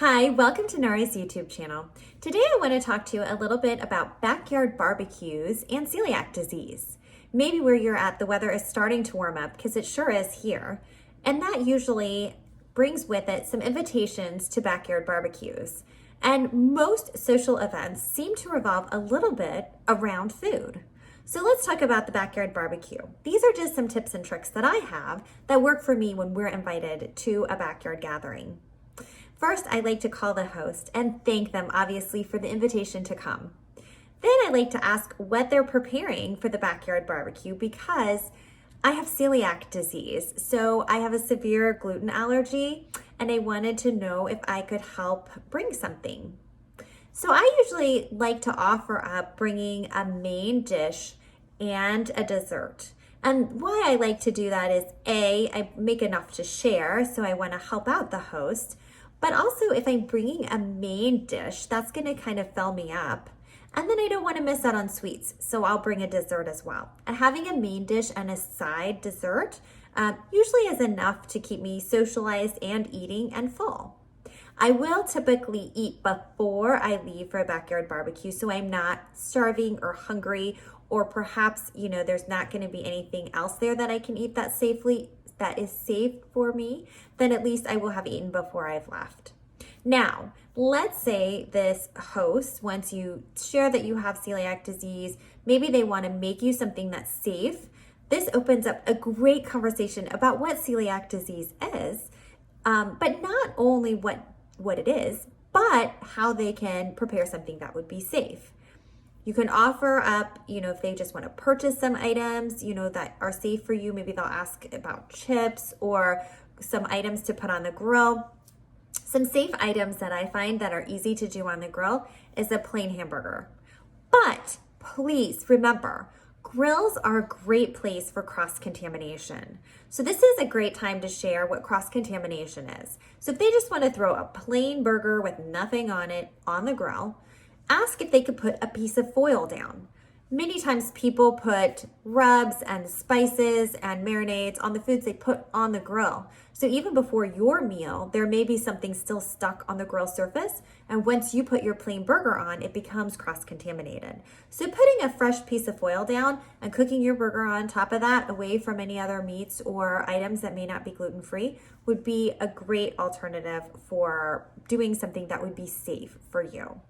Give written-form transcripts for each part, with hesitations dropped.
Hi, welcome to Nari's YouTube channel. Today I want to talk to you a little bit about backyard barbecues and celiac disease. Maybe where you're at, the weather is starting to warm up because it sure is here. And that usually brings with it some invitations to backyard barbecues. And most social events seem to revolve a little bit around food. So let's talk about the backyard barbecue. These are just some tips and tricks that I have that work for me when we're invited to a backyard gathering. First, I like to call the host and thank them, obviously, for the invitation to come. Then I like to ask what they're preparing for the backyard barbecue because I have celiac disease. So I have a severe gluten allergy and I wanted to know if I could help bring something. So I usually like to offer up bringing a main dish and a dessert. And why I like to do that is I make enough to share, so I want to help out the host. But also if I'm bringing a main dish, that's gonna kind of fill me up. And then I don't wanna miss out on sweets, so I'll bring a dessert as well. And having a main dish and a side dessert usually is enough to keep me socialized and eating and full. I will typically eat before I leave for a backyard barbecue, so I'm not starving or hungry, or perhaps, there's not gonna be anything else there that I can eat that is safe for me, then at least I will have eaten before I've left. Now, let's say this host, once you share that you have celiac disease, maybe they want to make you something that's safe. This opens up a great conversation about what celiac disease is, but not only what it is, but how they can prepare something that would be safe. You can offer up, if they just want to purchase some items, that are safe for you. Maybe they'll ask about chips or some items to put on the grill. Some safe items that I find that are easy to do on the grill is a plain hamburger. But please remember, grills are a great place for cross-contamination. So this is a great time to share what cross-contamination is. So if they just want to throw a plain burger with nothing on it on the grill, ask if they could put a piece of foil down. Many times people put rubs and spices and marinades on the foods they put on the grill. So even before your meal, there may be something still stuck on the grill surface. And once you put your plain burger on, it becomes cross-contaminated. So putting a fresh piece of foil down and cooking your burger on top of that, away from any other meats or items that may not be gluten-free, would be a great alternative for doing something that would be safe for you.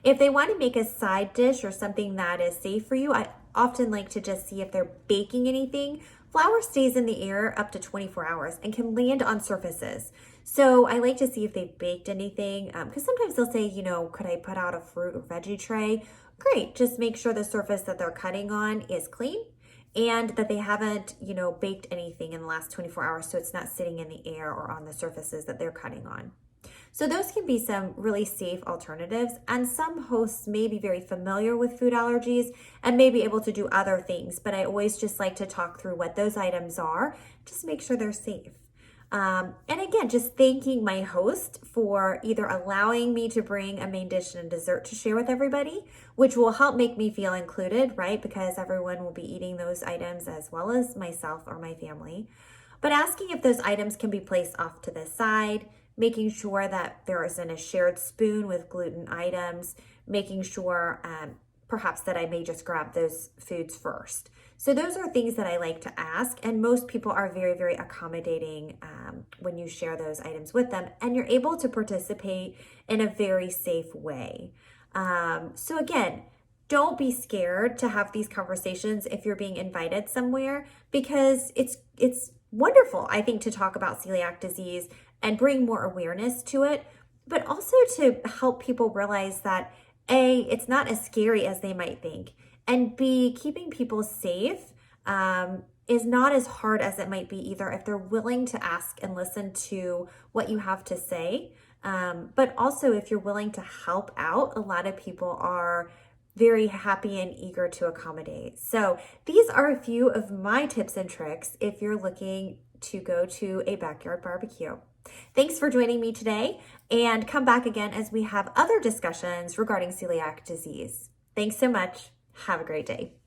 If they want to make a side dish or something that is safe for you, I often like to just see if they're baking anything. Flour stays in the air up to 24 hours and can land on surfaces. So I like to see if they've baked anything, because sometimes they'll say, could I put out a fruit or veggie tray? Great, just make sure the surface that they're cutting on is clean and that they haven't, baked anything in the last 24 hours so it's not sitting in the air or on the surfaces that they're cutting on. So those can be some really safe alternatives, and some hosts may be very familiar with food allergies and may be able to do other things, but I always just like to talk through what those items are, just make sure they're safe. And again, just thanking my host for either allowing me to bring a main dish and a dessert to share with everybody, which will help make me feel included, right? Because everyone will be eating those items as well as myself or my family. But asking if those items can be placed off to the side, making sure that there isn't a shared spoon with gluten items, making sure perhaps that I may just grab those foods first. So those are things that I like to ask, and most people are very, very accommodating when you share those items with them, and you're able to participate in a very safe way. So again, don't be scared to have these conversations if you're being invited somewhere, because it's wonderful, I think, to talk about celiac disease and bring more awareness to it, but also to help people realize that A, it's not as scary as they might think, and B, keeping people safe is not as hard as it might be either if they're willing to ask and listen to what you have to say. But also if you're willing to help out, a lot of people are very happy and eager to accommodate. So these are a few of my tips and tricks if you're looking to go to a backyard barbecue. Thanks for joining me today, and come back again as we have other discussions regarding celiac disease. Thanks so much. Have a great day.